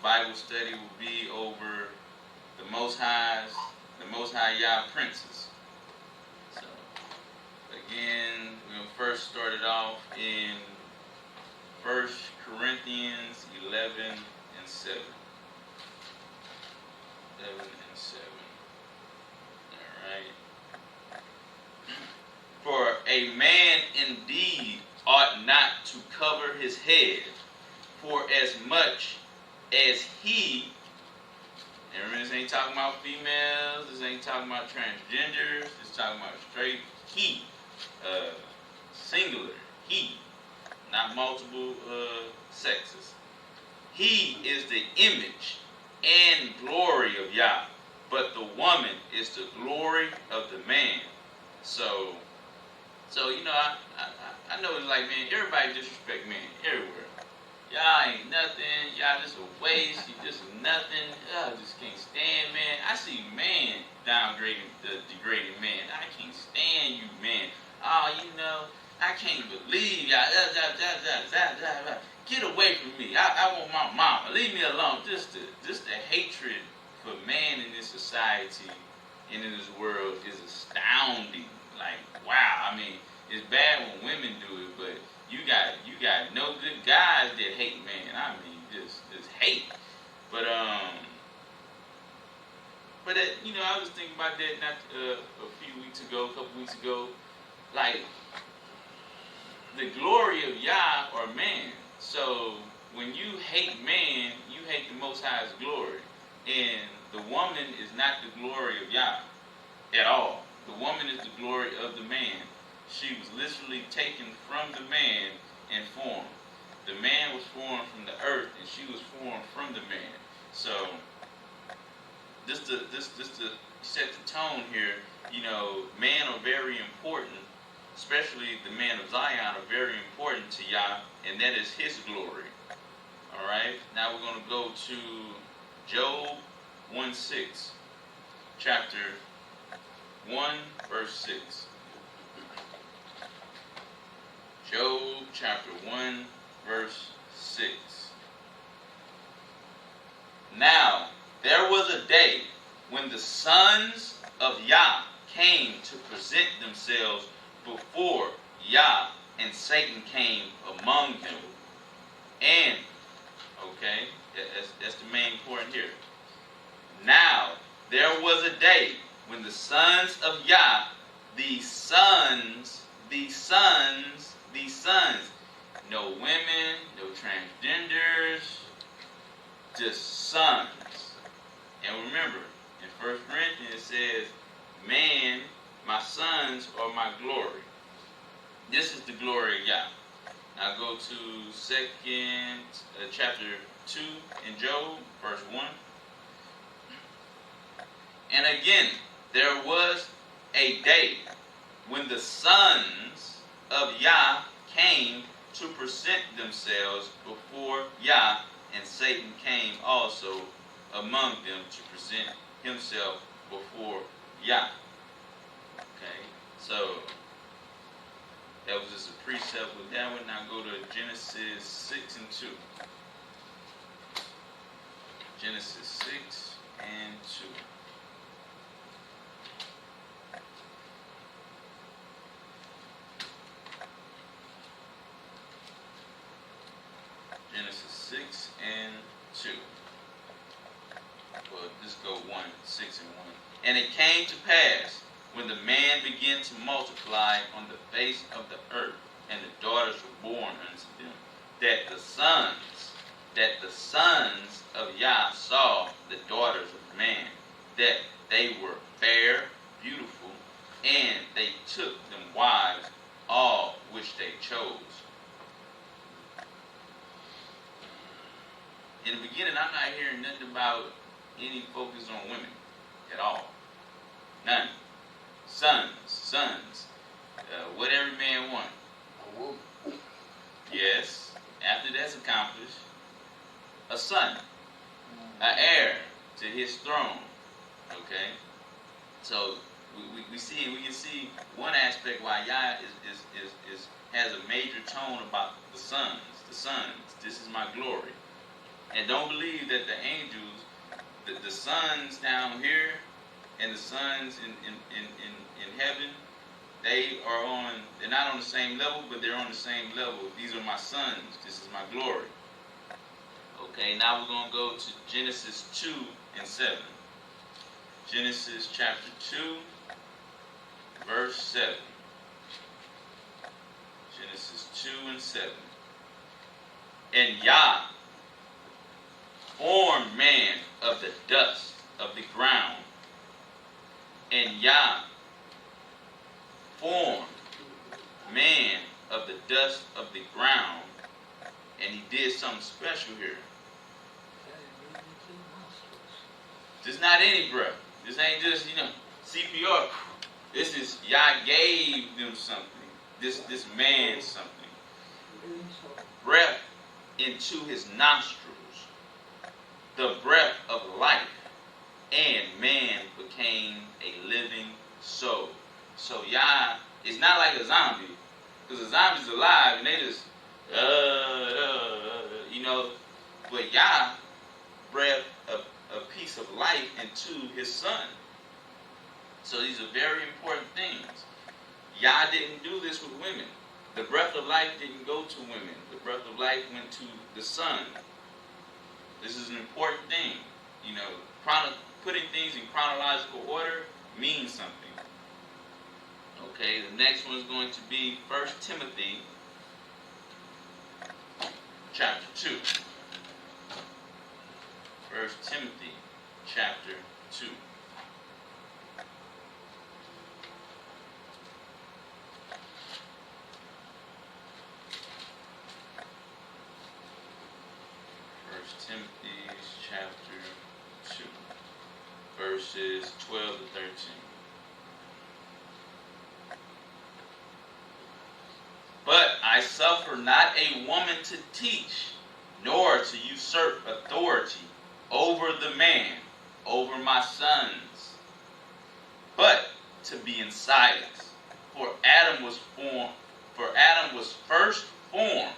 Bible study will be over the Most High Yah princes. So, again, we're going to first start it off in 1 Corinthians 11 and 7. 11 and 7. Alright. For a man indeed ought not to cover his head, for as much as he, and remember, this ain't talking about females, this ain't talking about transgenders, this talking about straight he, singular, he, not multiple sexes. He is the image and glory of Yah, but the woman is the glory of the man. So you know, I know it's like, man, everybody disrespect men everywhere. Y'all ain't nothing. Y'all just a waste. You just nothing. I just can't stand, man. I see man degrading man. I can't stand you, man. Oh, you know, I can't believe y'all. Get away from me. I want my mama. Leave me alone. Just the hatred for man in this society and in this world is astounding. Like, wow. I mean, it's bad when women do it, but you got no good guys that hate man. I mean, just hate. But you know, I was thinking about that not a couple weeks ago. Like, the glory of Yah or man. So when you hate man, you hate the Most High's glory, and the woman is not the glory of Yah at all. The woman is the glory of the man. She was literally taken from the man and formed. The man was formed from the earth, and she was formed from the man. So, just to set the tone here, you know, men are very important, especially the man of Zion are very important to Yah, and that is his glory. All right. Now we're going to go to Job 1:6, chapter 1, verse 6. Job chapter 1, verse 6. Now, there was a day when the sons of Yah came to present themselves before Yah, and Satan came among them. And, okay, that's the main point here. Now, there was a day when the sons of Yah, these sons, no women, no transgenders, just sons. And remember, in 1 Corinthians it says, man, my sons are my glory. This is the glory of Yah. Now go to chapter 2 in Job, verse 1. And again, there was a day when the sons of Yah came to present themselves before Yah, and Satan came also among them to present himself before Yah. Okay, so that was just a precept with that one. Now go to Genesis 6 and 2. Genesis 6 and 2. Genesis 6 and 2. Well, just go 1, 6 and 1. And it came to pass, when the man began to multiply on the face of the earth, and the daughters were born unto them, that the sons of Yah saw the daughters of man, that they were fair, beautiful, and they took them wives, all which they chose. In the beginning, I'm not hearing nothing about any focus on women at all. None. Sons. What every man want. A woman. Yes. After that's accomplished, a son, an heir to his throne. Okay. So we can see one aspect why Yah has a major tone about the sons. The sons. This is my glory. And don't believe that the angels, the sons down here and the sons in heaven, they're not on the same level, but they're on the same level. These are my sons. This is my glory. Okay, now we're going to go to Genesis 2 and 7. Genesis chapter 2, verse 7. Genesis 2 and 7. And Yah formed man of the dust of the ground. And Yah formed man of the dust of the ground. And he did something special here. This is not any breath. This ain't just, CPR. This is Yah gave them something. This man something. Breath into his nostrils. The breath of life. And man became a living soul. So Yah is not like a zombie. Because a zombie's alive and they just, But Yah breathed a piece of life into his son. So these are very important things. Yah didn't do this with women. The breath of life didn't go to women. The breath of life went to the son. This is an important thing. Putting things in chronological order means something. Okay, the next one is going to be 1 Timothy chapter 2. 1 Timothy chapter 2. Timothy chapter 2, verses 12 to 13. But I suffer not a woman to teach, nor to usurp authority over the man, over my sons, but to be in silence. For Adam was first formed.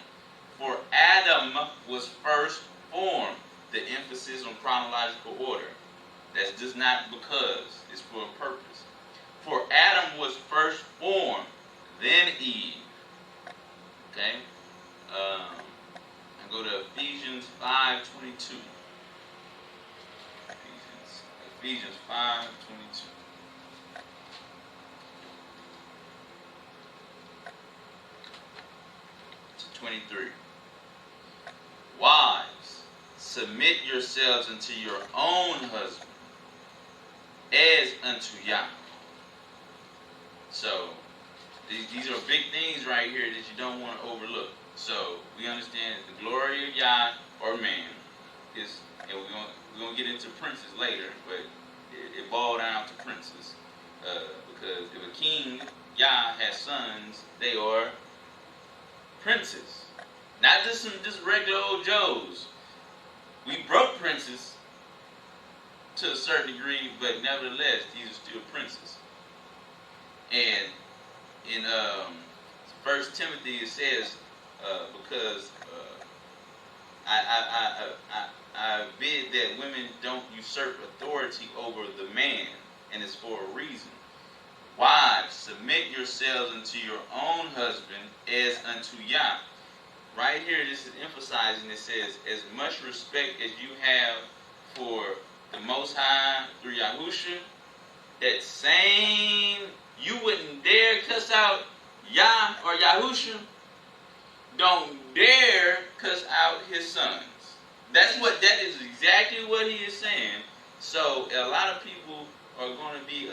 For Adam was first formed. The emphasis on chronological order. That's just not because. It's for a purpose. For Adam was first formed, then Eve. Okay? I go to Ephesians 5:22. Ephesians 5:22. To 23. Wives, submit yourselves unto your own husband, as unto Yah. So, these are big things right here that you don't want to overlook. So, we understand that the glory of Yah or man is, and we're going to get into princes later, but it boiled down to princes. Because if a king, Yah, has sons, they are princes. Not just regular old Joes. We broke princes to a certain degree, but nevertheless, these are still princes. And in 1 Timothy it says, because I bid that women don't usurp authority over the man, and it's for a reason. Wives, submit yourselves unto your own husband as unto Yah. Right here, this is emphasizing, it says, as much respect as you have for the Most High through Yahusha, that same, you wouldn't dare cuss out Yah or Yahusha, don't dare cuss out his sons. That is exactly what he is saying. So a lot of people are going to be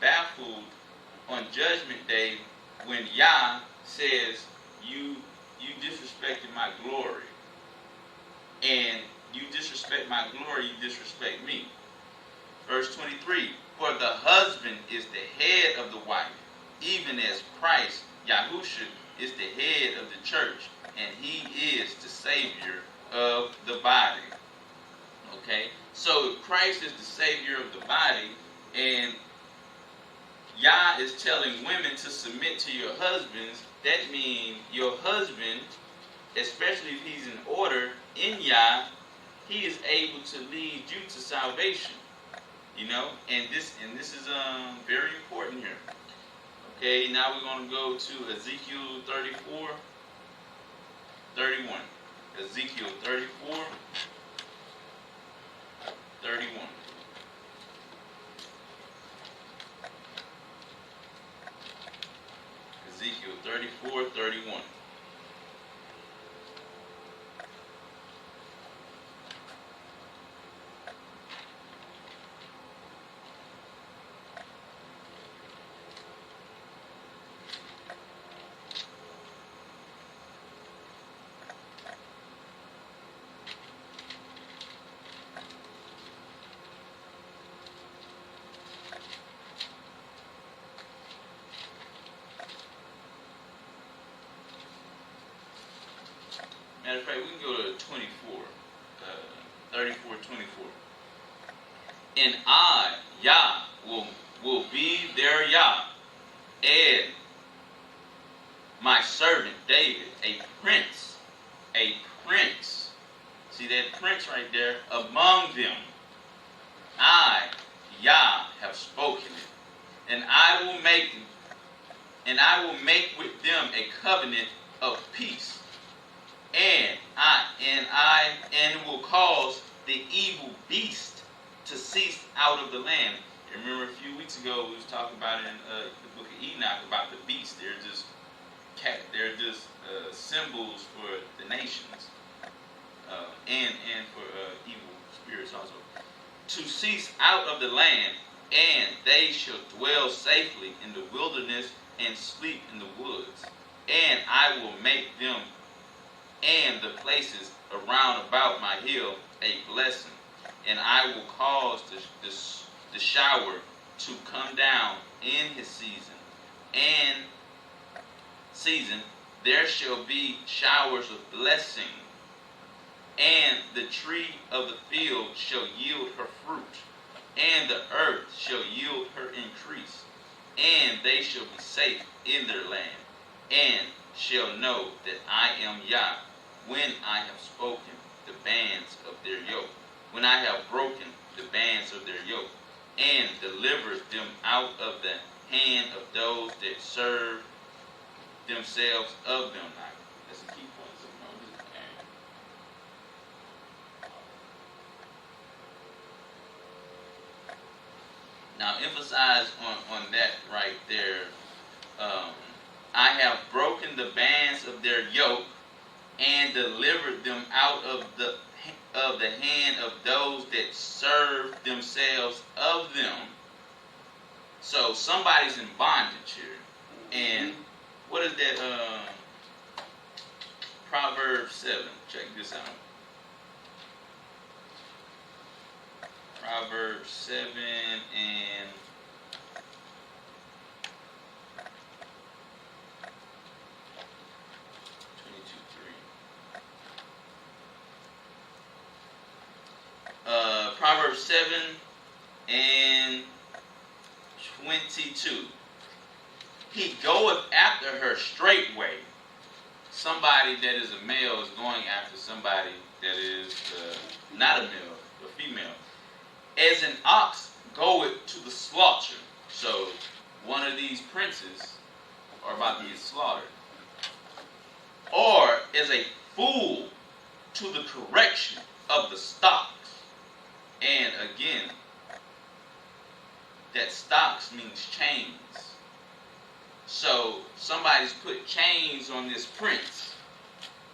baffled on Judgment Day when Yah says, you disrespected my glory. And you disrespect my glory, you disrespect me. Verse 23, for the husband is the head of the wife, even as Christ, Yahusha, is the head of the church, and he is the Savior of the body. Okay? So if Christ is the Savior of the body, and Yah is telling women to submit to your husbands, that means your husband, especially if he's in order in Yah, He is able to lead you to salvation. And this is very important here. Okay, now we're going to go to Ezekiel 34, 31. Ezekiel 34, 31. Ezekiel 34, 31. Matter of fact, we can go to 24, 34, 24. And I, Yah, will be their Yah, and my servant David, a prince. See that prince right there? Among them. I, Yah, have spoken it. And I will make with them a covenant of peace. And will cause the evil beast to cease out of the land. You remember a few weeks ago we was talking about in the book of Enoch about the beast. They're just symbols for the nations and for evil spirits also. To cease out of the land, and they shall dwell safely in the wilderness and sleep in the woods. And I will make them and the places around about my hill a blessing, and I will cause the shower to come down in his season. And there shall be showers of blessing, and the tree of the field shall yield her fruit, and the earth shall yield her increase, and they shall be safe in their land, and shall know that I am Yah, when I have spoken the bands of their yoke, when I have broken the bands of their yoke, and delivered them out of the hand of those that serve themselves of them. That's the key point. Now emphasize on that right there. I have broken the bands of their yoke and delivered them out of the hand of those that serve themselves of them. So somebody's in bondage here. And what is that? Proverbs 7. Check this out. Proverbs 7 and 22:3. Proverbs 7 and 22. He goeth after her straightway. Somebody that is a male is going after somebody that is not a male, a female. As an ox goeth to the slaughter. So one of these princes are about to get slaughtered. Or as a fool to the correction of the stocks. And again, that stocks means chains. So somebody's put chains on this prince,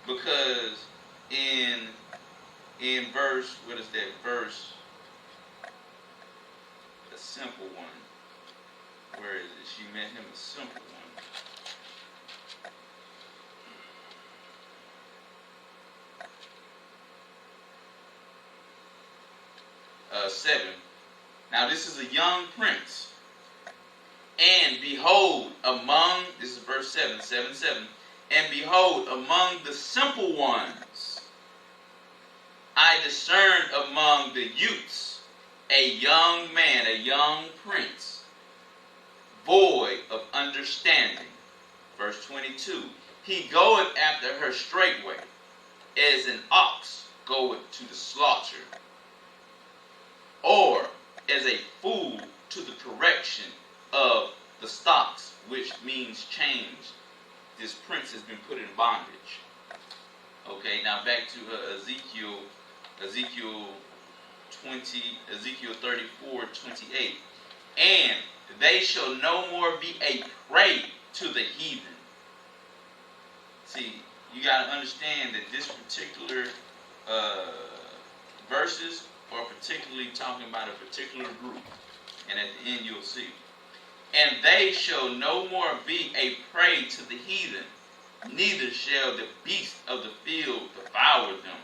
because in verse, what is that verse? A simple one. Where is it? She met him a simple one. 7. Now this is a young prince. And behold, this is verse 7, 7. And behold, among the simple ones, I discerned among the youths a young man, a young prince, void of understanding. Verse 22. He goeth after her straightway, as an ox goeth to the slaughter, or as a fool to the correction of the stocks, which means change. This prince has been put in bondage. Okay, now back to Ezekiel 34:28. And they shall no more be a prey to the heathen. See, you got to understand that this particular verses are particularly talking about a particular group. And at the end you'll see. And they shall no more be a prey to the heathen, neither shall the beasts of the field devour them.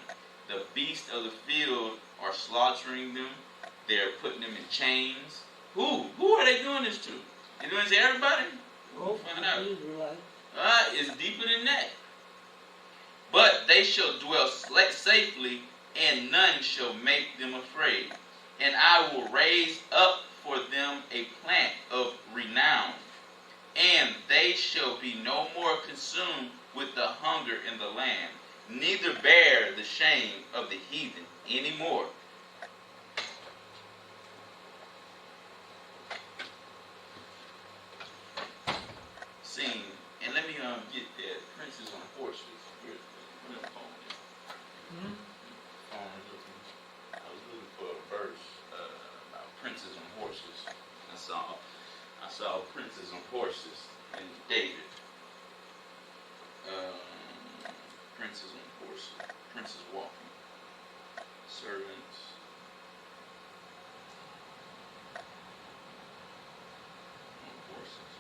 The beasts of the field are slaughtering them. They're putting them in chains. Who are they doing this to? They doing this to everybody? We'll find out. It's deeper than that. But they shall dwell safely, and none shall make them afraid. And I will raise up for them a plant of renown, and they shall be no more consumed with the hunger in the land, neither bear the shame of the heathen any more. Scene, and let me get that. Princes on horses. Where's the phone? I was looking for a verse about princes on horses. I saw princes on horses in David. Princes on horses. Princes walking. Servants. On horses.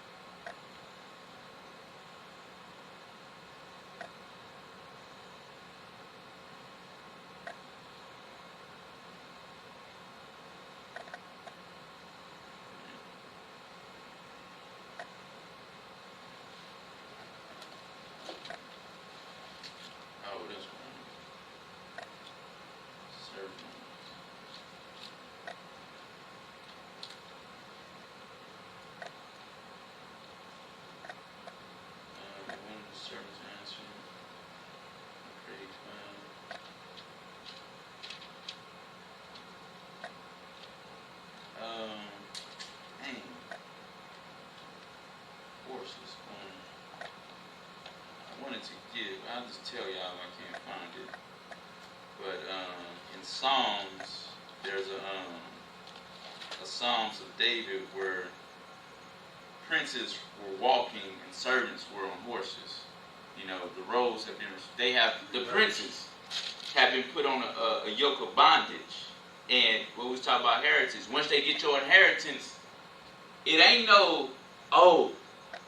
I'll just tell y'all I can't find it. But in Psalms, there's a Psalms of David where princes were walking and servants were on horses. You know, the roles have been, the princes have been put on a yoke of bondage. And what we was talking about heritage, once they get your inheritance, it ain't no,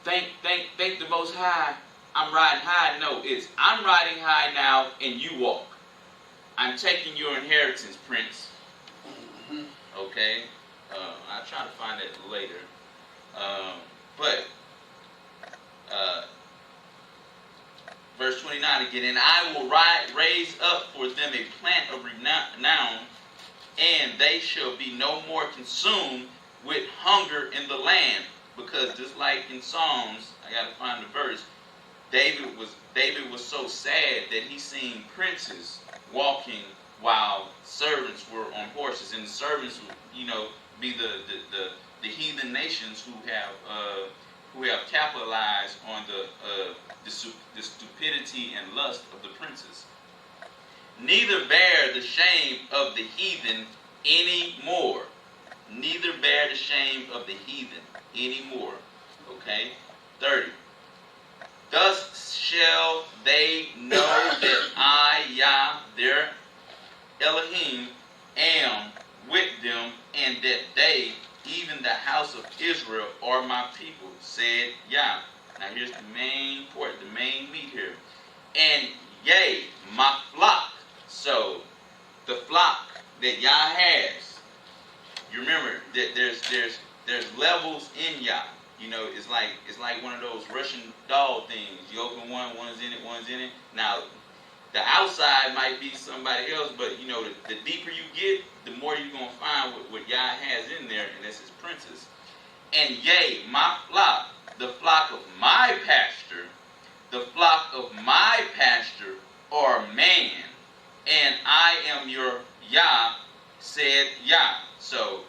thank the Most High, I'm riding high. No, it's I'm riding high now and you walk. I'm taking your inheritance, Prince. Okay? I'll try to find it later. Verse 29 again, and I will raise up for them a plant of renown, and they shall be no more consumed with hunger in the land. Because just like in Psalms, I got to find the verse, David was so sad that he seen princes walking while servants were on horses, and the servants would, be the heathen nations who have capitalized on the stupidity and lust of the princes. Neither bear the shame of the heathen any more. Neither bear the shame of the heathen any more. Okay? 30. Thus shall they know that I, Yah, their Elohim, am with them, and that they, even the house of Israel, are my people, said Yah. Now here's the main part, the main meat here. And yea, my flock. So the flock that Yah has, you remember that there's levels in Yah. It's like one of those Russian doll things. You open one, one's in it. Now, the outside might be somebody else, but the deeper you get, the more you're gonna find what Yah has in there, and that's His princes. And yea, my flock, the flock of my pasture, the flock of my pasture are man. and I am your Yah, said Yah. So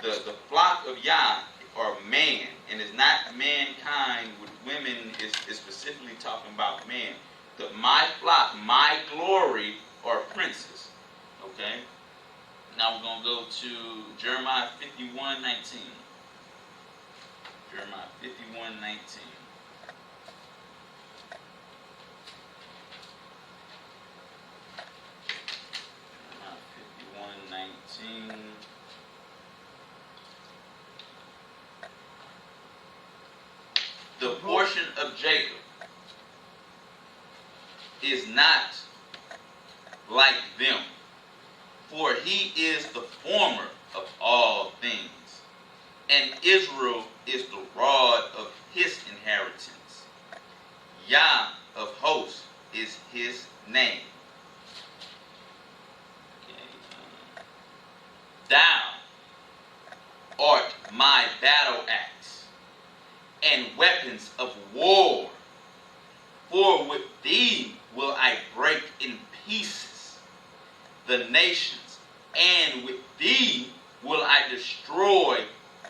the flock of Yah are man, and it's not mankind with women, is specifically talking about man. My flock, my glory, are princes. Okay? Now we're going to go to Jeremiah 51:19. Jeremiah 51:19. Jeremiah 51:19. The portion of Jacob is not like them, for he is the former of all things, and Israel is the rod of his inheritance. Yah of hosts is his name. Okay. Thou art my battle axe and weapons of war, for with thee will I break in pieces the nations, and with thee will I destroy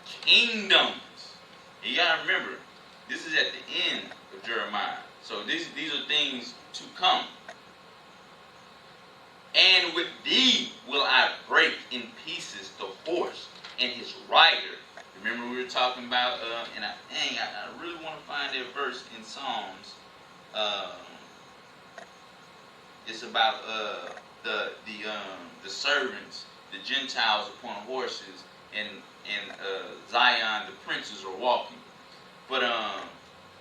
kingdoms. You gotta remember, this is at the end of Jeremiah. So these are things to come. And with thee will I break in pieces the horse and his rider. Remember we were talking about, and I really want to find that verse in Psalms. It's about the servants, the Gentiles upon horses, and Zion, the princes are walking. But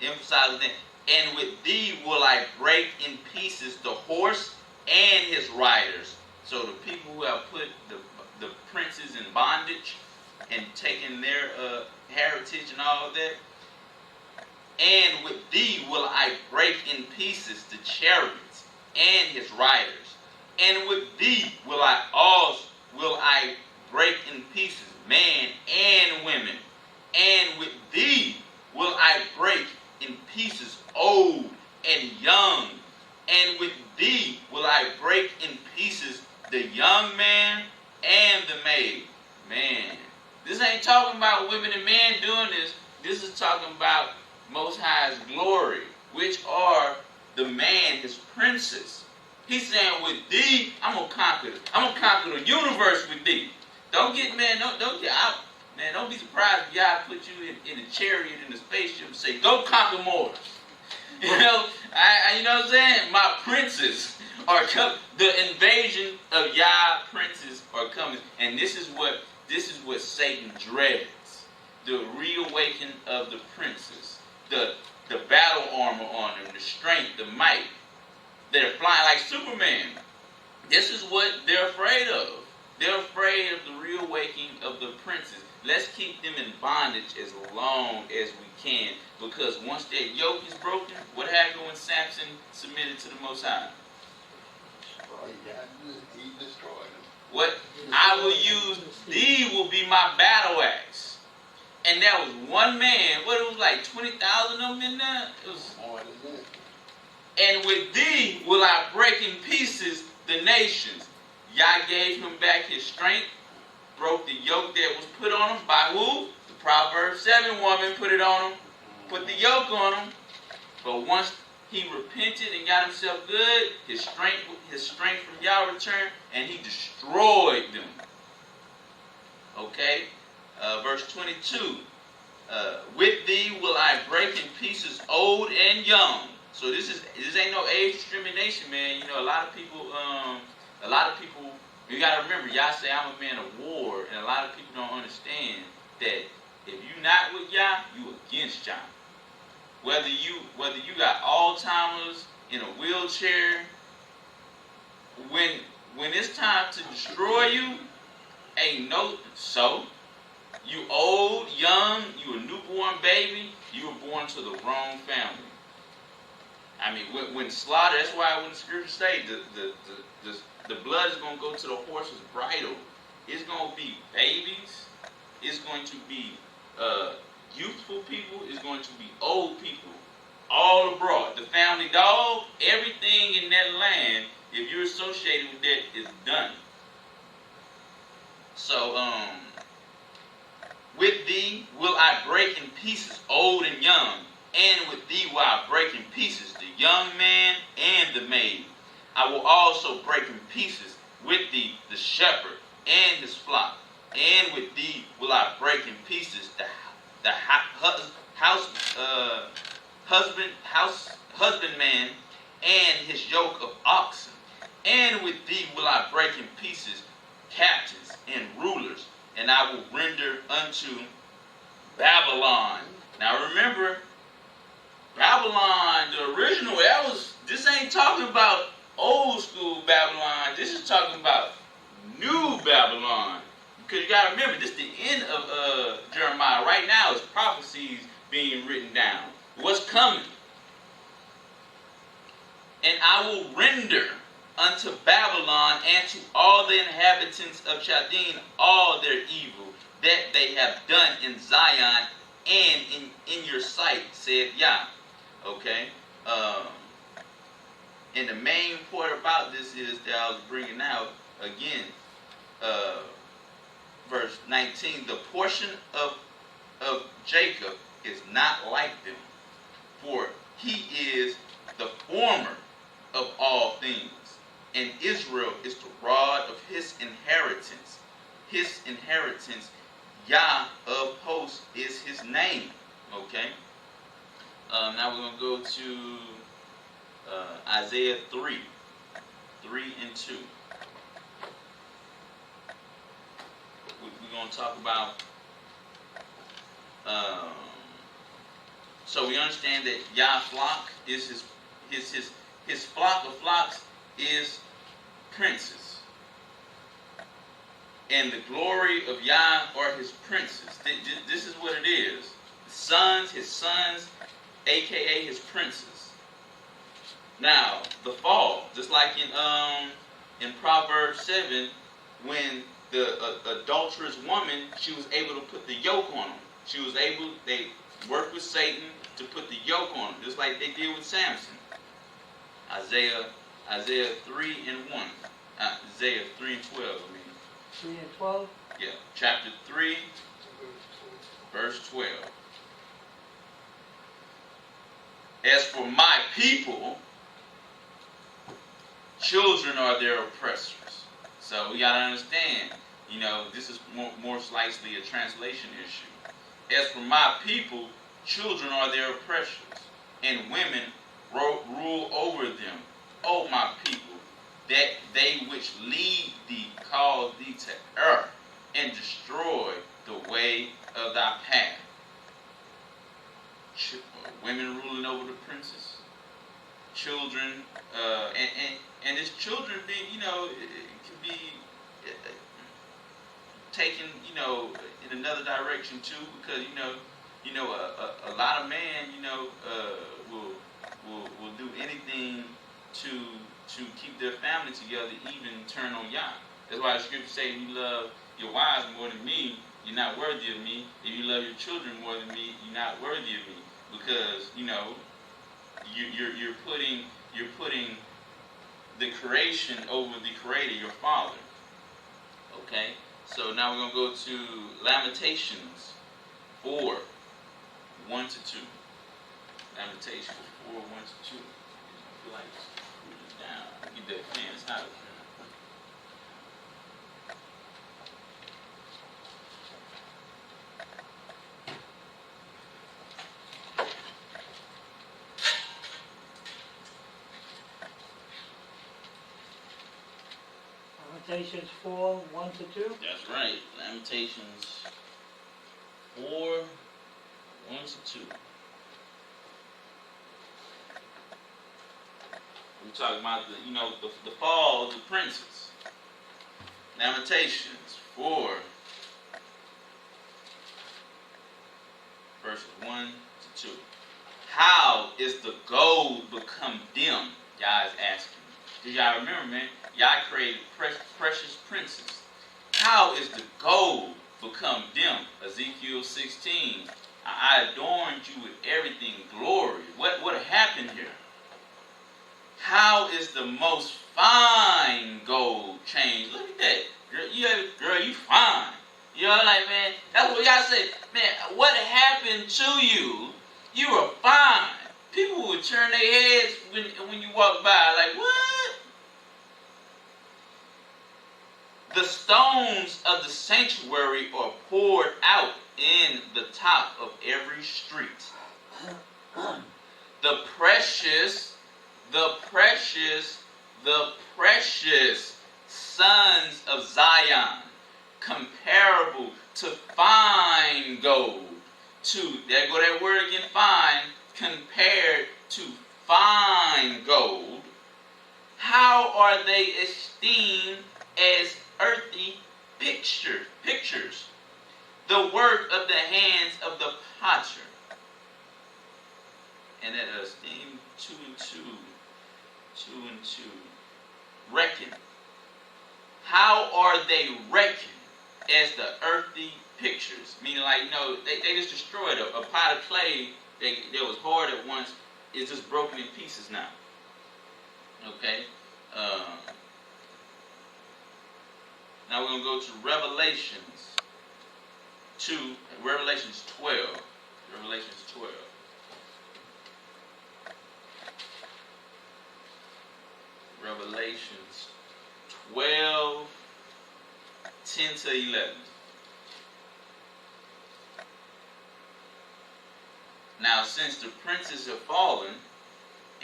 emphasize that. And with thee will I break in pieces the horse and his riders. So the people who have put the princes in bondage and taken their heritage and all of that. And with thee will I break in pieces the chariots and his riders. And with thee will I break in pieces man and women. And with thee will I break in pieces old and young. And with thee will I break in pieces the young man and the maid. Man, this ain't talking about women and men doing this. This is talking about Most High's glory, which are the man, his princes. He's saying, with thee, I'm gonna conquer the universe with thee. Don't get, man, don't get out. Man, don't be surprised if y'all put you in a chariot in a spaceship and say, go conquer Mars. You know, you know what I'm saying? My princes are coming. The invasion of Yah princes are coming. And this is what Satan dreads. The reawakening of the princes. The battle armor on them, the strength, the might. They're flying like Superman. This is what they're afraid of. They're afraid of the reawakening of the princes. Let's keep them in bondage as long as we can. Because once that yoke is broken, what happened when Samson submitted to the Most High? He destroyed them. What? I will use, thee will be my battle axe. And that was one man. What, it was like 20,000 of them in there? It was more than that. And with thee will I break in pieces the nations. Yah gave him back his strength, broke the yoke that was put on him by who? The Proverbs 7 woman put it on him, put the yoke on him. But once he repented and got himself good, his strength from Yah returned, and he destroyed them. Okay? Verse 22. With thee will I break in pieces old and young. So this ain't no age discrimination, man. You know, a lot of people, you gotta remember, Yah say I'm a man of war, and a lot of people don't understand that if you not with Yah, you against Yah. Whether you got Alzheimer's, in a wheelchair, when it's time to destroy you, ain't no so. You old, young, you a newborn baby, you were born to the wrong family. I mean, when slaughter, that's why when the scriptures say the blood is going to go to the horse's bridle. It's going to be babies. It's going to be youthful people. It's going to be old people. All abroad. The family dog, everything in that land If you're associated with that, it's done. So, with thee will I break in pieces old and young, and with thee will I break in pieces the young man and the maid. I will also break in pieces with thee the shepherd and his flock, and with thee will I break in pieces the husbandman and his yoke of oxen, and with thee will I break in pieces captains and rulers, and I will render unto Babylon. Now remember, Babylon, the original, this ain't talking about old school Babylon. This is talking about new Babylon. Because you got to remember, this is the end of Jeremiah. Right now, it's prophecies being written down. What's coming? And I will render unto Babylon and to all the inhabitants of Chaldean all their evil that they have done in Zion and in your sight, said Yah. Okay? And the main point about this is that I was bringing out, again, verse 19, the portion of Jacob is not like them, for he is the former of all things, and Israel is the rod of his inheritance. His inheritance, Yah of hosts, is his name. Okay? Now we're going to go to Isaiah 3 and 2. We're going to talk about, so we understand that Yah's flock is his flock of flocks is princes. And the glory of Yah are his princes. This is what it is. His sons, aka his princes. Now, the fall, just like in Proverbs 7, when the adulterous woman, she was able to put the yoke on them. They worked with Satan to put the yoke on them, just like they did with Samson. Isaiah 3 and 1. Isaiah 3 and 12, I mean. 3 and 12? Yeah, chapter 3, verse 12. As for my people, children are their oppressors. So we got to understand, this is more slightly a translation issue. As for my people, children are their oppressors, and women rule over them. O my people, that they which lead thee cause thee to err, and destroy the way of thy path. Women ruling over the princes, children, and this children being, it can be taken, in another direction too, because a lot of men, will do anything to keep their family together, even turn on Yah. That's why the scripture says, if you love your wives more than me, you're not worthy of me. If you love your children more than me, you're not worthy of me. Because, you're putting the creation over the creator, your father. Okay? So now we're going to go to Lamentations 4, 1 to 2. Lamentations 4, 1 to 2. I feel like put it down. Get that fan. It's hot. Lamentations 4, 1 to 2? That's right. Lamentations 4, 1 to 2. We're talking about the fall of the princes. Lamentations 4, verses 1 to 2. How is the gold become dim? Y'all is asking. Did y'all remember, man? Y'all created precious princes. How is the gold become dim? Ezekiel 16. I adorned you with everything glory. What happened here? How is the most fine gold changed? Look at that. Girl, you fine. You know, like, man, that's what y'all say. Man, what happened to you? You were fine. People would turn their heads when you walk by, like, what? The stones of the sanctuary are poured out in the top of every street. The precious sons of Zion, comparable to fine gold. There go that word again, fine, compared to fine gold. How are they esteemed as earthy pictures, the work of the hands of the potter? And at esteem 2 and 2, 2 and 2. Reckon. How are they reckoned as the earthy pictures? Meaning, like, you know, they just destroyed a pot of clay that was hard at once. It's just broken in pieces now. Okay? Now we're going to go to Revelations 2, Revelations 12. Revelations 12. Revelations 12, 10 to 11. Now, since the princes have fallen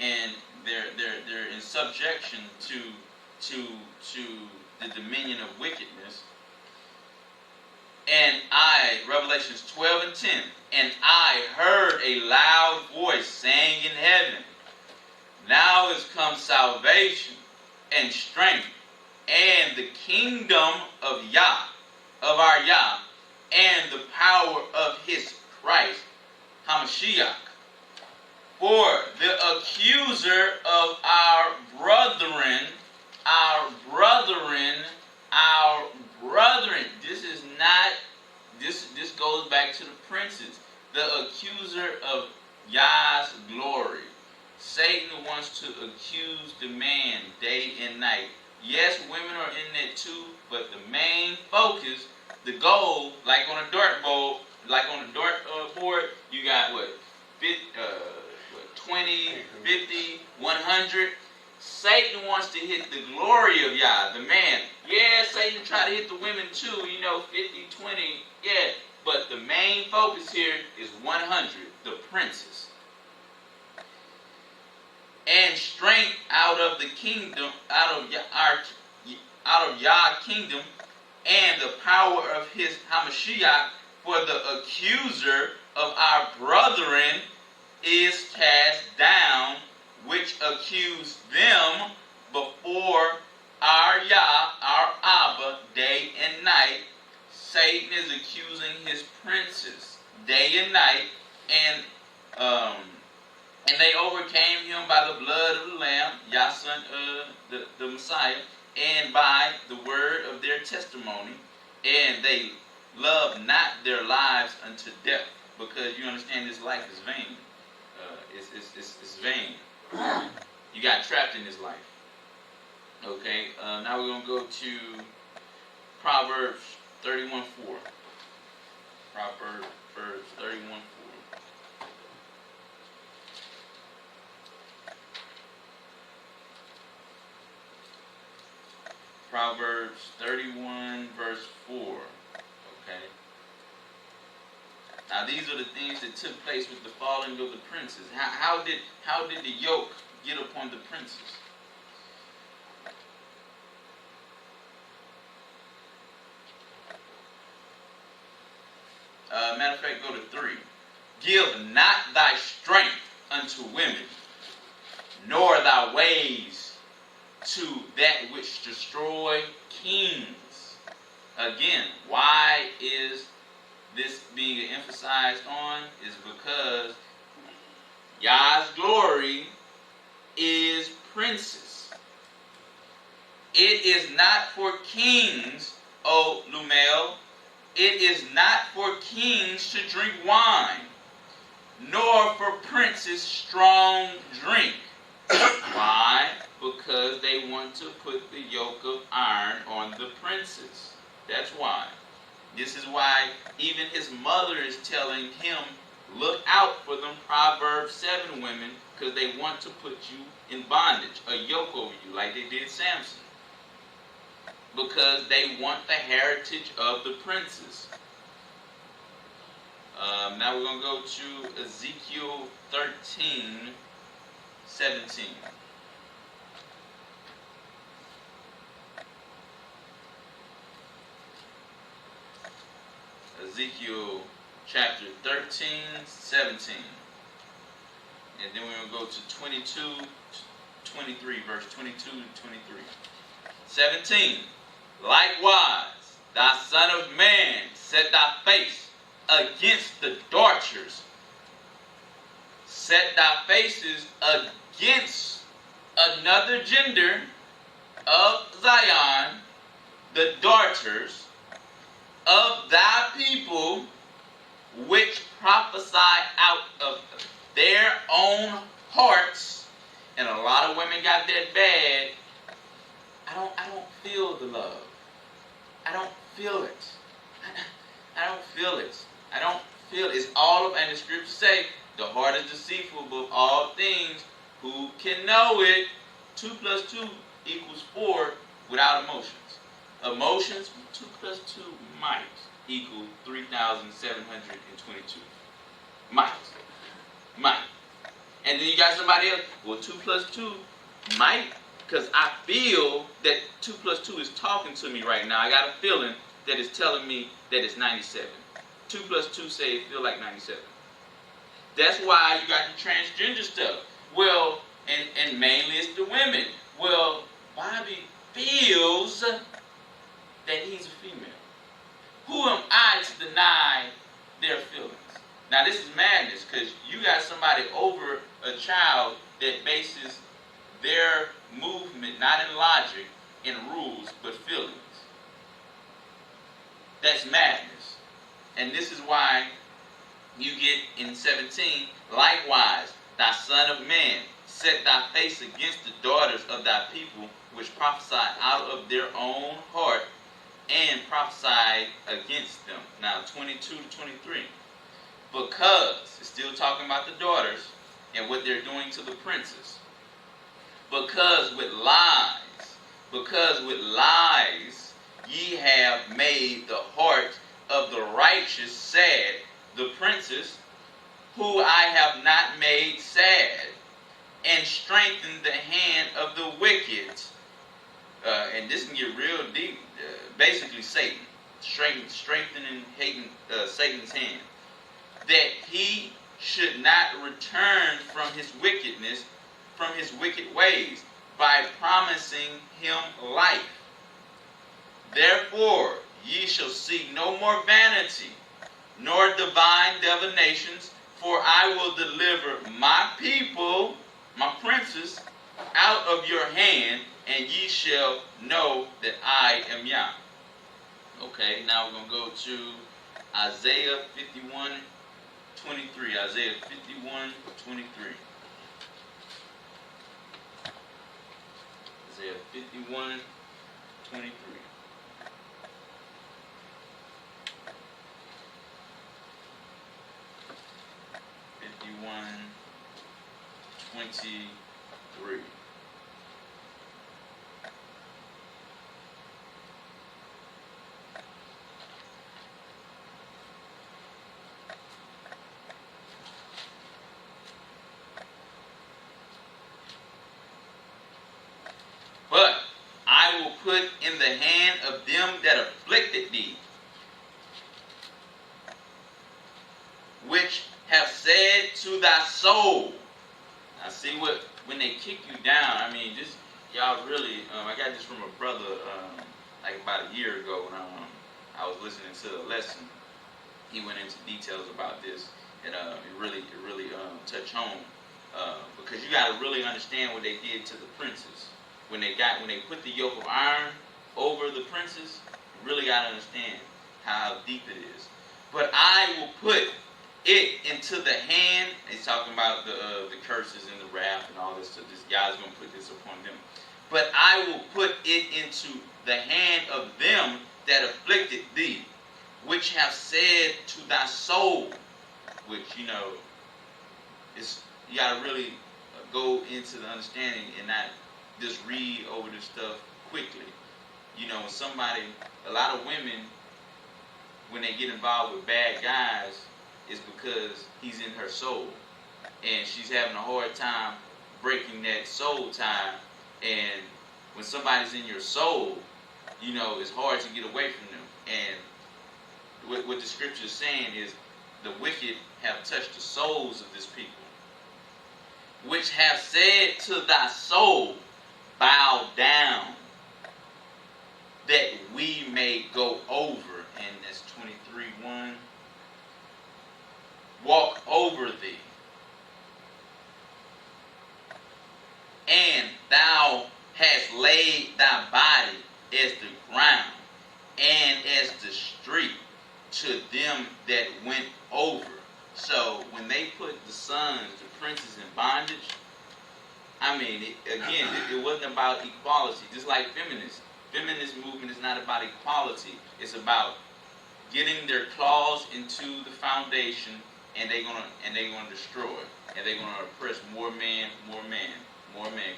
and they're in subjection to the dominion of wickedness, and Revelations 12 and 10, and I heard a loud voice saying in heaven, now is come salvation and strength and the kingdom of Yah, of our Yah, and the power of his Christ, Hamashiach. For the accuser of our brethren, this goes back to the princes. The accuser of Yah's glory. Satan wants to accuse the man day and night. Yes, women are in that too, but the main focus, the goal, like on a dartboard, you got 20, 50, 100. Satan wants to hit the glory of Yah, the man. Yeah, Satan tried to hit the women too, 50, 20, yeah. But the main focus here is 100, the princes. And strength out of the kingdom, out of Yah kingdom, and the power of his Hamashiach, for the accuser of our brethren is cast down, which accused them before our Yah, our Abba, day and night. Satan is accusing his princes day and night, and they overcame him by the blood of the Lamb, Yah, son, the Messiah, and by the word of their testimony, and they loved not their lives unto death, because you understand this life is vain. It's vain. You got trapped in this life. Okay, now we're going to go to Proverbs 31:4. Proverbs 31:4. Proverbs 31 verse 4. Okay. Now these are the things that took place with the falling of the princes. How did the yoke get upon the princes? Matter of fact, go to 3. Give not thy strength unto women, nor thy ways to that which destroy kings. Again, why is this being emphasized on? Is because Yah's glory is princes. It is not for kings, O Lumel. It is not for kings to drink wine, nor for princes strong drink. Why? Because they want to put the yoke of iron on the princes. That's why. This is why even his mother is telling him, look out for them Proverbs 7 women, because they want to put you in bondage, a yoke over you, like they did Samson. Because they want the heritage of the princes. Now we're going to go to Ezekiel 13:17. Ezekiel chapter 13:17. And then we're going to go to 23, verse 22 to 23. 17. Likewise, thou son of man, set thy face against the darters. Set thy faces against another gender of Zion, the darters of thy people, which prophesy out of their own hearts. And a lot of women got that bad. I don't feel the love. I don't feel it. I don't feel it. I don't feel it. It's all of, and the scriptures say, the heart is deceitful above all things. Who can know it? 2 + 2 = 4 without emotions. Emotions, 2 + 2 might equal 3,722. Might. And then you got somebody else, well, 2 + 2 might, because I feel that 2 + 2 is talking to me right now. I got a feeling that it's telling me that it's 97. 2 + 2 say it feel like 97. That's why you got the transgender stuff. Well, and mainly it's the women. Well, Bobby feels that he's a female. Who am I to deny their feelings? Now this is madness, because you got somebody over a child that bases their movement not in logic and rules, but feelings. That's madness. And this is why you get in 17, likewise, thy son of man, set thy face against the daughters of thy people, which prophesy out of their own heart, and prophesy against them. Now 22 to 23. Because, it's still talking about the daughters and what they're doing to the princes. Because with lies ye have made the heart of the righteous sad, the princes, who I have not made sad, and strengthened the hand of the wicked. And this can get real deep. Basically Satan. Strengthening Satan's hand. That he should not return from his wickedness, from his wicked ways, by promising him life. Therefore ye shall see no more vanity, nor divine divinations, for I will deliver my people, my princes, out of your hand, and ye shall know that I am Yah. Okay, now we're going to go to Isaiah 51:23. Isaiah 51:23. Isaiah 51:23. But I will put in the hand of them that afflicted thee, which have said to thy soul. I see what, when they kick you down, I mean, this, y'all really, I got this from a brother, like about a year ago when I was listening to the lesson. He went into details about this, and it really touched home, because you got to really understand what they did to the princes. When they put the yoke of iron over the princes, you really got to understand how deep it is. But I will put it into the hand. He's talking about the curses and the wrath and all this stuff. This God's going to put this upon them. But I will put it into the hand of them that afflicted thee, which have said to thy soul, which, you know, it's, you got to really go into the understanding and not just read over this stuff quickly. You know, when somebody, a lot of women, when they get involved with bad guys, it's because he's in her soul. And she's having a hard time breaking that soul tie. And when somebody's in your soul, you know, it's hard to get away from them. And what the scripture is saying is, the wicked have touched the souls of this people, which have said to thy soul, bow down, that we may go over. And that's 23:1. Walk over thee. And thou hast laid thy body as the ground, and as the street to them that went over. So when they put the sons, the princes in bondage, I mean, it wasn't about equality. Just like feminists. Feminist movement is not about equality. It's about getting their claws into the foundation, and they're gonna destroy, and they're gonna oppress more man.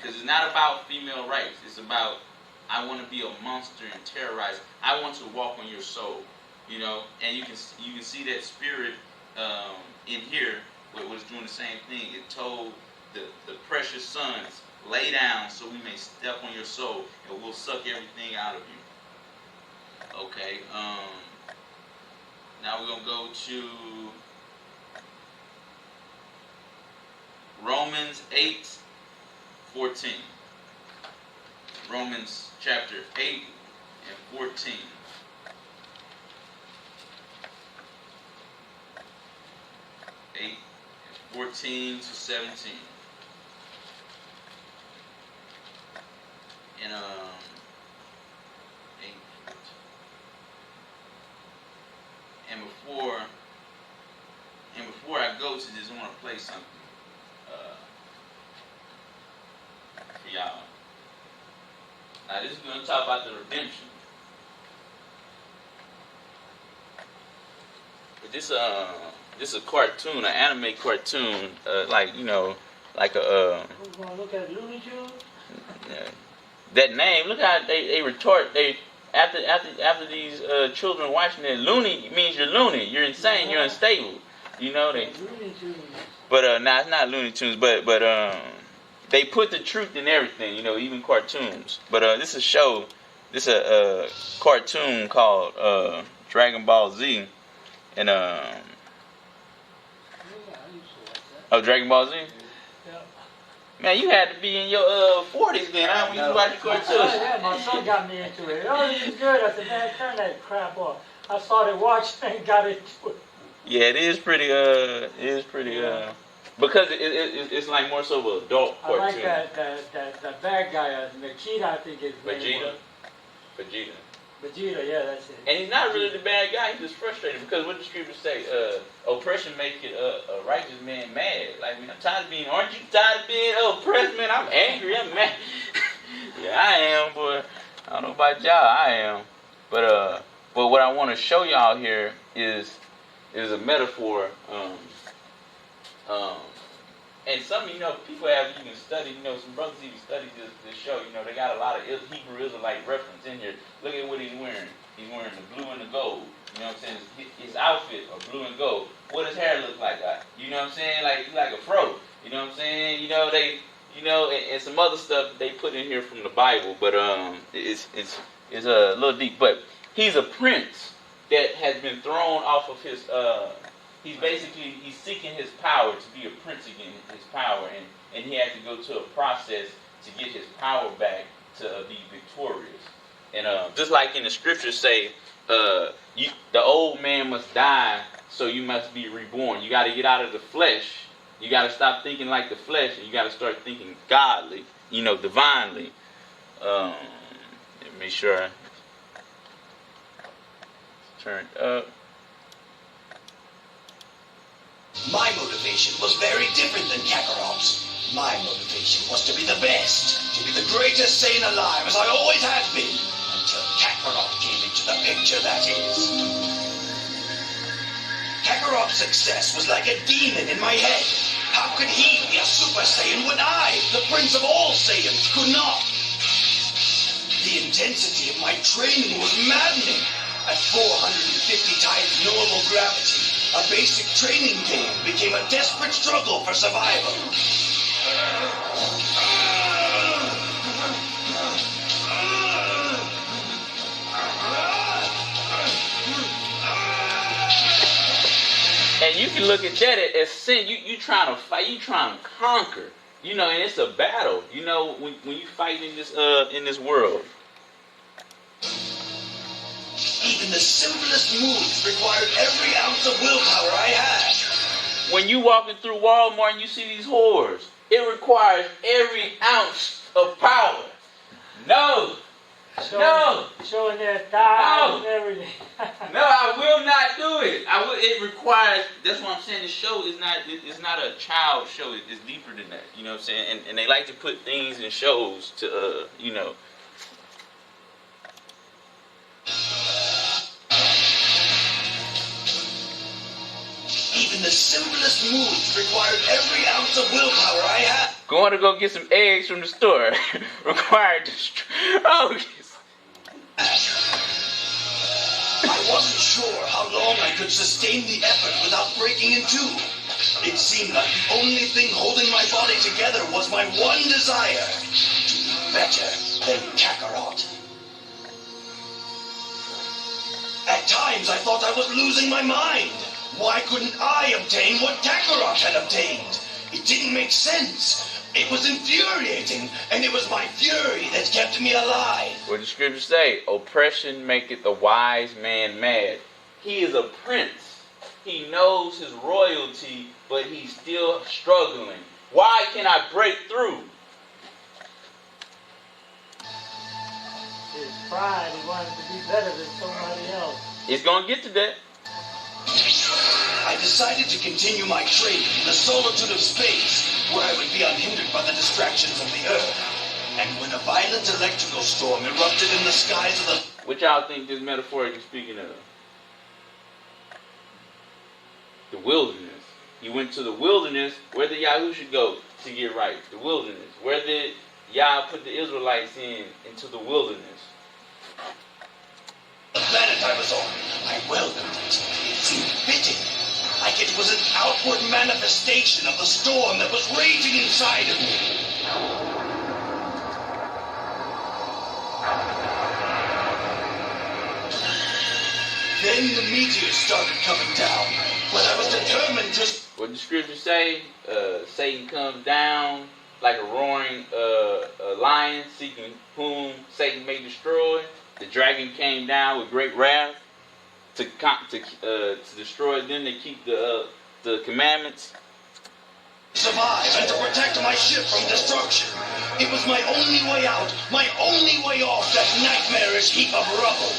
Because it's not about female rights. It's about, I want to be a monster and terrorize. I want to walk on your soul, you know. And you can see that spirit in here, where it was doing the same thing. It told the precious sons, lay down so we may step on your soul, and we'll suck everything out of you. Okay. Now we're gonna go to Romans 8:14. Romans chapter 8 and 14. (8) 14 to 17. And 8. And before I go to this, I want to play something for y'all. Now this is going to talk about the redemption. But this is a cartoon, an anime cartoon, like, you know, like a We're going to look at Looney Tunes. That name. Look how they retort. They after these children watching it. Loony means you're loony. You're insane. Yeah. You're unstable. You know they. Looney Tunes. But nah, it's not Looney Tunes. But they put the truth in everything. You know, even cartoons. But this is a show. This is a cartoon called Dragon Ball Z, and Yeah, I used to watch that. oh, Dragon Ball Z. Yeah. Man, you had to be in your 40s then. I when you watch cartoons. Yeah, my son got me into it. Oh, this is good. I said, man, turn that crap off. I started watching and got into it. Yeah, it is pretty. Because it's like more so of an adult cartoon. I like that bad guy, Vegeta, I think his name was. Vegeta, yeah, that's it. And he's not really the bad guy. He's just frustrated because what the scriptures say, oppression makes it a righteous man mad. Like, man, I'm tired of being. Aren't you tired of being oppressed, man? I'm angry. I'm mad. Yeah, I am, but I don't know about y'all. I am, but what I want to show y'all here is a metaphor. And some, people have even studied, some brothers even studied this show. They got a lot of Hebrew Israelite reference in here. Look at what he's wearing. He's wearing the blue and the gold. You know what I'm saying? His outfit are blue and gold. What does hair look like? You know what I'm saying? Like a fro. You know what I'm saying? And some other stuff they put in here from the Bible, but it's a little deep. But he's a prince that has been thrown off of his. He's seeking his power to be a prince again, his power, and he had to go to a process to get his power back to be victorious. And just like in the scriptures say, the old man must die, so you must be reborn. You got to get out of the flesh. You got to stop thinking like the flesh, and you got to start thinking godly, divinely. Let me make sure I turn it up. My motivation was very different than Kakarot's. My motivation was to be the best, to be the greatest Saiyan alive, as I always had been, until Kakarot came into the picture, that is. Kakarot's success was like a demon in my head. How could he be a Super Saiyan when I, the Prince of all Saiyans, could not? The intensity of my training was maddening. At 450 times normal gravity, a basic training game became a desperate struggle for survival. And you can look at that as sin. You trying to fight, you trying to conquer. You know, and it's a battle. You know, when you fight in this world. Even the simplest moves required every ounce of willpower I had. When you walking through Walmart and you see these whores, it requires every ounce of power. No. Showing their thighs and everything. No, I will not do it. It requires. That's what I'm saying. The show is not. It's not a child show. It's deeper than that. You know what I'm saying? And they like to put things in shows to you know. Even the simplest moves required every ounce of willpower I had. Going to go get some eggs from the store required. Oh. I wasn't sure how long I could sustain the effort without breaking in two. It seemed like the only thing holding my body together was my one desire: to be better than Kakarot. At times I thought I was losing my mind. Why couldn't I obtain what Kakarot had obtained? It didn't make sense. It was infuriating, and it was my fury that kept me alive. What the scriptures say, oppression maketh the wise man mad. He is a prince. He knows his royalty, but he's still struggling. Why can I break through? His pride, he wanted to be better than somebody else. It's going to get to that. I decided to continue my training in the solitude of space, where I would be unhindered by the distractions of the Earth. And when a violent electrical storm erupted in the skies of the... What y'all think this metaphorically speaking of? The wilderness. He went to the wilderness. Where did Yahushua go to get right? The wilderness. Where did Yah put the Israelites into the wilderness? The planet I was on, I welcomed it. It seemed fitting. Like it was an outward manifestation of the storm that was raging inside of me. Then the meteors started coming down, but I was determined to... What the scriptures say, Satan comes down like a roaring lion seeking whom Satan may destroy. The dragon came down with great wrath to destroy them, to keep the commandments. Survive and to protect my ship from destruction. It was my only way out, my only way off that nightmarish heap of rubble.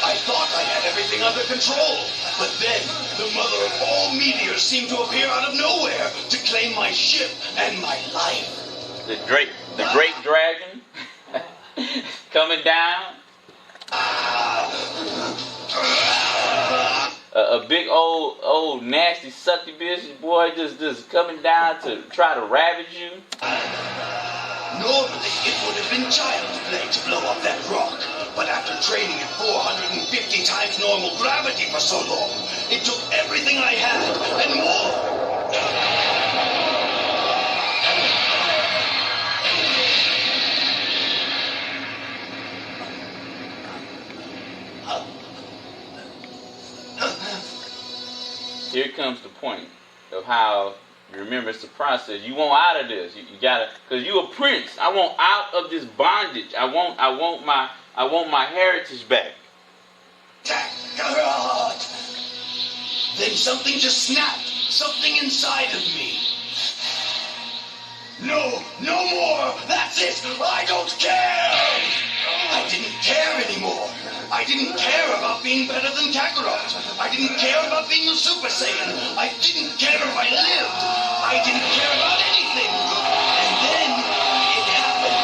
I thought I had everything under control, but then the mother of all meteors seemed to appear out of nowhere to claim my ship and my life. The great dragon coming down. A big old nasty sucky bitch boy just coming down to try to ravage you. Normally it would have been child's play to blow up that rock, but after training at 450 times normal gravity for so long, it took everything I had and more. Here comes the point of how, remember, it's the process. You want out of this. You gotta, cause you a prince. I want out of this bondage. I want my heritage back. Kakarot! Then something just snapped. Something inside of me. No more. That's it. I don't care. I didn't care anymore. I didn't care about about being better than Kakarot. I didn't care about being a Super Saiyan. I didn't care if I lived. I didn't care about anything. And then it happened.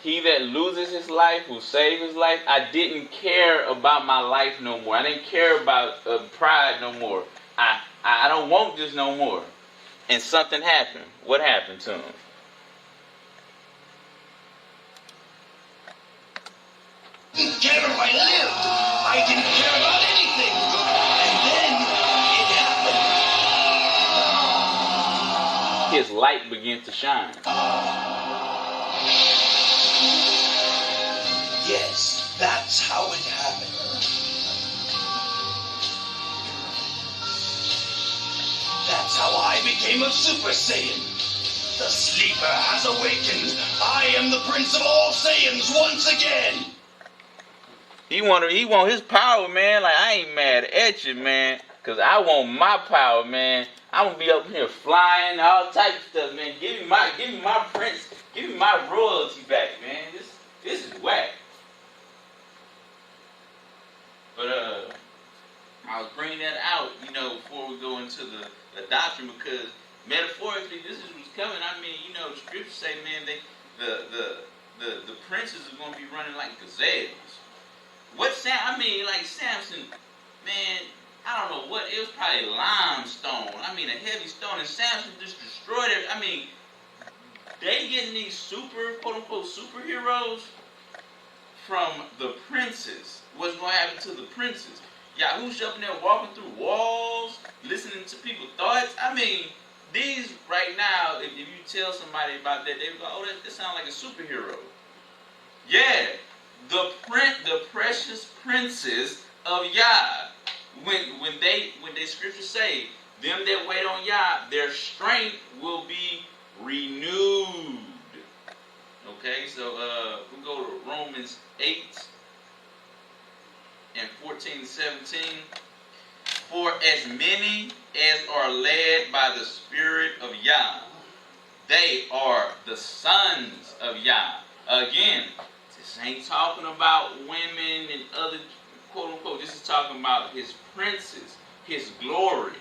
He that loses his life will save his life. I didn't care about my life no more. I didn't care about pride no more. I don't want this no more. And something happened. What happened to him? I didn't care if I lived. I didn't care about anything. And then it happened. His light began to shine. Yes, that's how it happened. That's how I became a Super Saiyan. The sleeper has awakened. I am the Prince of all Saiyans once again. He want his power, man. Like, I ain't mad at you, man. Because I want my power, man. I'm going to be up here flying, all type of stuff, man. Give me my prince. Give me my royalty back, man. This is whack. But, I was bringing that out, before we go into the doctrine, because metaphorically, this is what's coming. I mean, the scriptures say, man, the princes are going to be running like gazelles. Samson, man, I don't know what, it was probably limestone. I mean, a heavy stone, and Samson just destroyed it. I mean, they getting these quote-unquote superheroes from the princes. What's going to happen to the princes? Yahusha up in there walking through walls, listening to people's thoughts. I mean, these right now, if you tell somebody about that, they go, oh, that sounds like a superhero. Yeah, the precious princes of Yah. When they scriptures say, them that wait on Yah, their strength will be renewed. Okay, so we'll go to Romans 8 and 14 17. For as many as are led by the Spirit of Yah, they are the sons of Yah. Again, this ain't talking about women and other quote unquote. This is talking about his princes, his glory.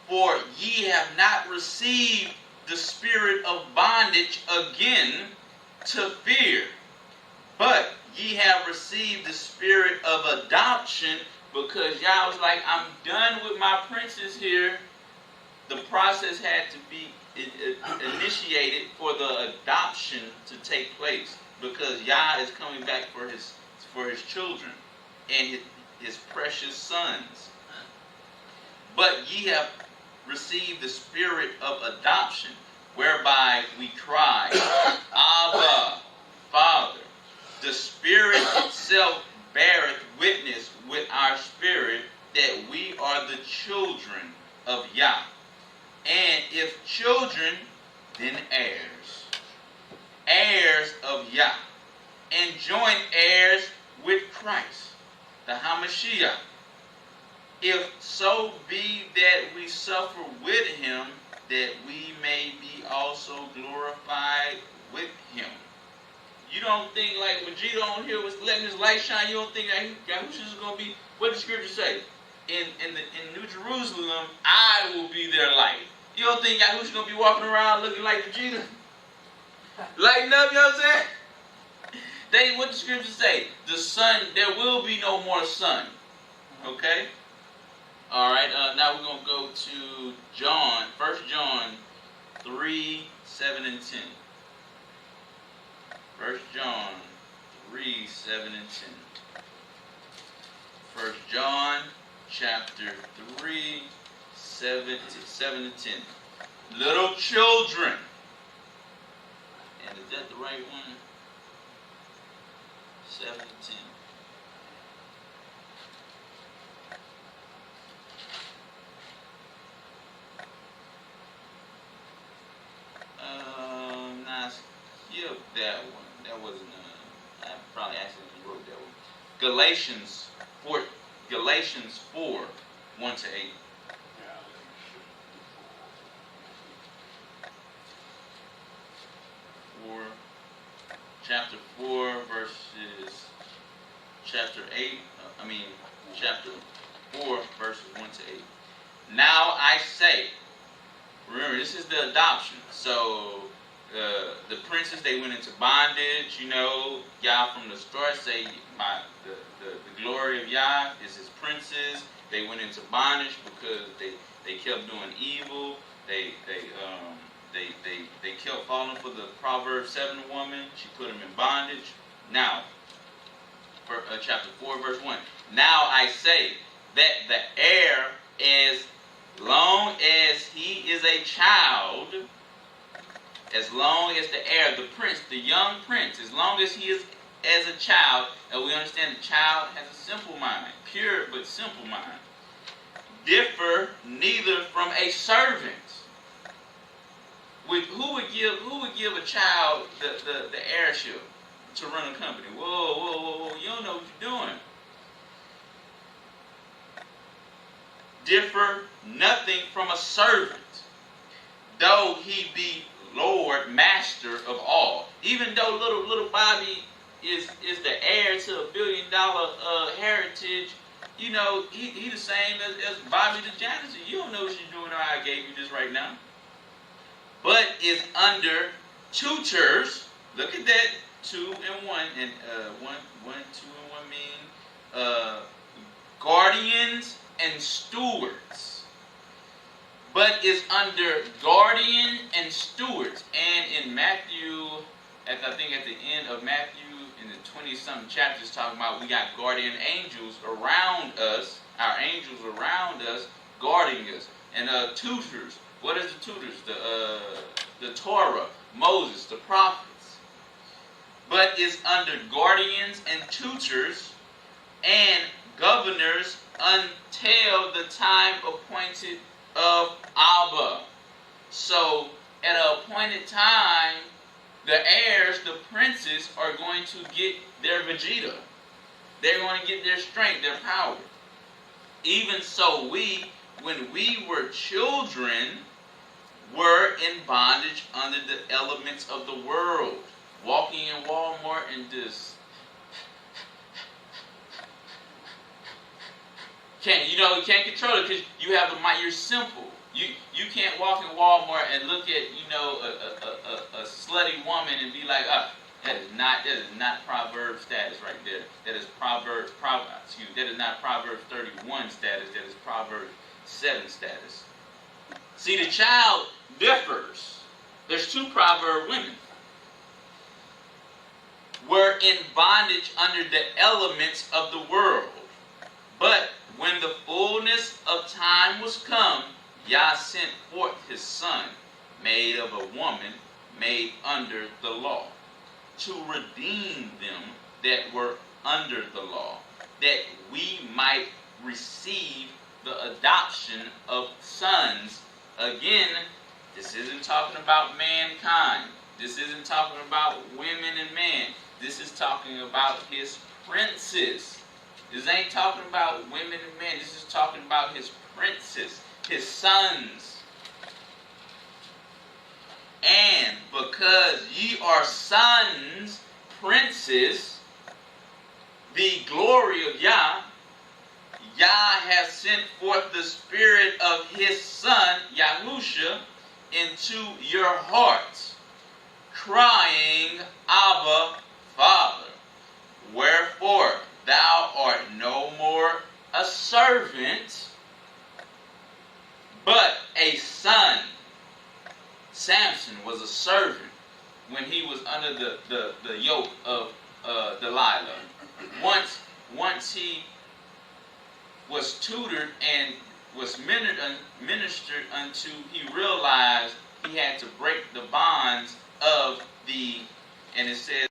For ye have not received the spirit of bondage again to fear, but ye have received the spirit of adoption, because y'all was like, I'm done with my princes here. The process had to be initiated for the adoption to take place, because Yah is coming back for his children and his precious sons. But ye have received the spirit of adoption, whereby we cry, Abba, Father. The Spirit itself beareth witness with our spirit that we are the children of Yah. And if children, then heirs. Heirs of Yah. And joint heirs with Christ, the Hamashiach. If so be that we suffer with him, that we may be also glorified with him. You don't think like Vegeta on here was letting his light shine? You don't think that Yahushua is going to be, what did the scripture say? In New Jerusalem, I will be their light. You don't think Yahushua is going to be walking around looking like Vegeta? Lighting up, you know what I'm saying? What the scriptures say? The sun, there will be no more sun. Okay? Alright, now we're going to go to John, 1 John 3, 7 and 10. 1 John 3, 7 and 10. 1 John chapter 3, 7 and 10. Little children. And is that the right one? 7 and 10. Skip that one. That wasn't. I probably accidentally wrote that one. Galatians 4, 1 to 8. Chapter 4, verses chapter 4, verses 1 to 8. Now I say, remember, this is the adoption. So, the princes, they went into bondage. You know, Yah from the start say, the glory of Yah is his princes. They went into bondage because they kept doing evil. They kept falling for the Proverbs 7 woman. She put them in bondage. Now, chapter 4, verse 1. Now I say that the heir, as long as he is a child, as long as the heir, the prince, the young prince, as long as he is as a child, and we understand the child has a simple mind, pure but simple mind, differ neither from a servant. Who would give a child the heirship to run a company? Whoa, you don't know what you're doing. Differ nothing from a servant, though he be Lord, master of all. Even though little Bobby is the heir to $1 billion heritage, you know, he the same as Bobby the janitor. You don't know what you're doing, or I gave you this right now. But is under tutors. Look at that, 2 and 1, and 1, 2 and 1 mean guardians and stewards. But is under guardian and stewards. And in Matthew, I think at the end of Matthew, in the 20-something chapters, talking about we got guardian angels around us, our angels around us, guarding us. And tutors. What is the tutors? The Torah, Moses, the prophets. But is under guardians and tutors and governors until the time appointed of Abba. So, at an appointed time, the heirs, the princes, are going to get their Vegeta. They're going to get their strength, their power. Even so, when we were children, were in bondage under the elements of the world. Walking in Walmart and just you can't control it because you have the mind. You're simple. You can't walk in Walmart and look at a slutty woman and be like, that is not Proverbs status right there. That is that is not Proverbs 31 status. That is Proverbs 7 status. See, the child differs. There's 2 proverb women. Were in bondage under the elements of the world. But when the fullness of time was come, Yah sent forth his son, made of a woman, made under the law, to redeem them that were under the law, that we might receive the adoption of sons. Again, this isn't talking about mankind. This isn't talking about women and men. This is talking about his princes. This ain't talking about women and men. This is talking about his princes, his sons. And because ye are sons, princes, the glory of Yah, Yah has sent forth the spirit of his son, Yahusha, into your hearts, crying, Abba, Father. Wherefore thou art no more a servant, but a son. Samson was a servant when he was under the yoke of Delilah. Once he was tutored and was ministered unto, he realized he had to break the bonds of and it says